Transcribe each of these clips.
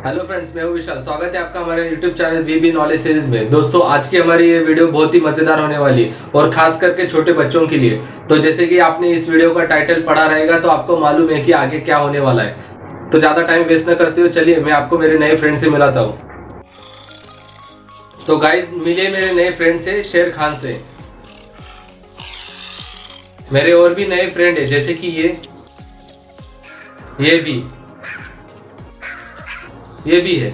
Hello friends, मैं हूं विशाल। स्वागत है आपका हमारे यूट्यूब चैनल वीबी नॉलेज सीरीज में। दोस्तों, आज की हमारी ये वीडियो बहुत ही मजेदार होने वाली है और खास करके छोटे बच्चों के लिए। तो जैसे कि आपने इस वीडियो का टाइटल पढ़ा रहेगा तो आपको मालूम है कि आगे क्या होने वाला है। तो ज्यादा टाइम वेस्ट न करते हुए चलिए मैं आपको मेरे नए फ्रेंड से मिलाता हूँ। तो गाइस, मिले मेरे नए फ्रेंड से, शेर खान से। मेरे और भी नए फ्रेंड है, जैसे कि ये भी है।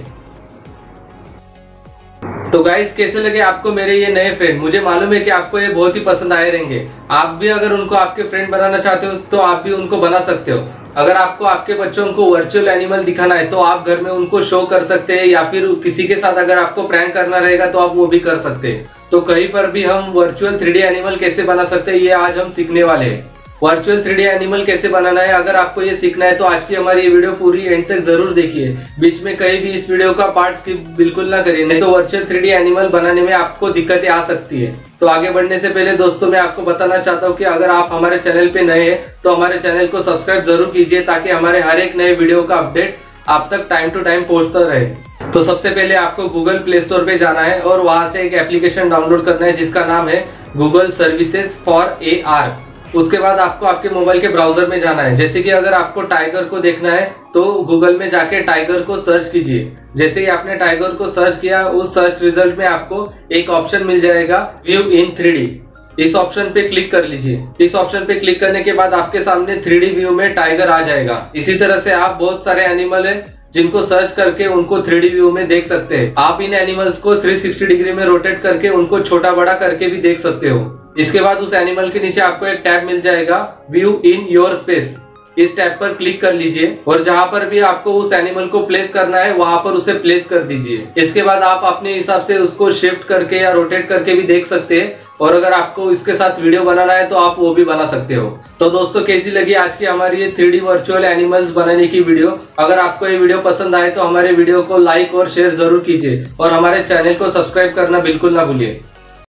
तो गाइस, कैसे लगे आपको मेरे ये नए फ्रेंड? मुझे मालूम है कि आपको ये बहुत ही पसंद आए रहेंगे। आप भी अगर उनको आपके फ्रेंड बनाना चाहते हो तो आप भी उनको बना सकते हो। अगर आपको आपके बच्चों को वर्चुअल एनिमल दिखाना है तो आप घर में उनको शो कर सकते हैं, या फिर किसी के साथ अगर आपको प्रैंक करना रहेगा तो आप वो भी कर सकते हैं। तो कहीं पर भी हम वर्चुअल 3D एनिमल कैसे बना सकते हैं, ये आज हम सीखने वाले हैं। वर्चुअल 3D एनिमल कैसे बनाना है, अगर आपको ये सीखना है तो आज की हमारी ये वीडियो पूरी एंड तक जरूर देखिए। बीच में कहीं भी इस वीडियो का पार्ट स्किप बिल्कुल ना करिए, नहीं तो वर्चुअल 3D एनिमल बनाने में आपको दिक्कतें आ सकती है। तो आगे बढ़ने से पहले दोस्तों, मैं आपको बताना चाहता हूँ कि अगर आप हमारे चैनल पे नए हैं तो हमारे चैनल को सब्सक्राइब जरूर कीजिए, ताकि हमारे हर एक नए वीडियो का अपडेट आप तक टाइम टू टाइम पहुंचता रहे। तो सबसे पहले आपको गूगल प्ले स्टोर पे जाना है और वहां से एक एप्लीकेशन डाउनलोड करना है जिसका नाम है गूगल सर्विसेज फॉर AR। उसके बाद आपको आपके मोबाइल के ब्राउजर में जाना है। जैसे कि अगर आपको टाइगर को देखना है तो गूगल में जाके टाइगर को सर्च कीजिए। जैसे ही आपने टाइगर को सर्च किया, उस सर्च रिजल्ट में आपको एक ऑप्शन मिल जाएगा, व्यू इन 3D। इस ऑप्शन पे क्लिक कर लीजिए। इस ऑप्शन पे क्लिक करने के बाद आपके सामने 3D व्यू में टाइगर आ जाएगा। इसी तरह से आप बहुत सारे एनिमल है जिनको सर्च करके उनको 3D व्यू में देख सकते हैं। आप इन एनिमल्स को 360 डिग्री में रोटेट करके उनको छोटा बड़ा करके भी देख सकते हो। इसके बाद उस एनिमल के नीचे आपको एक टैब मिल जाएगा, व्यू इन योर स्पेस। इस टैब पर क्लिक कर लीजिए और जहां पर भी आपको उस एनिमल को प्लेस करना है वहां पर उसे प्लेस कर दीजिए। इसके बाद आप अपने हिसाब से उसको शिफ्ट करके या रोटेट करके भी देख सकते हैं, और अगर आपको इसके साथ वीडियो बनाना है तो आप वो भी बना सकते हो। तो दोस्तों, कैसी लगी आज की हमारी ये 3D वर्चुअल एनिमल्स बनाने की वीडियो? अगर आपको ये वीडियो पसंद आए तो हमारे वीडियो को लाइक और शेयर जरूर कीजिए और हमारे चैनल को सब्सक्राइब करना बिल्कुल ना भूलिए।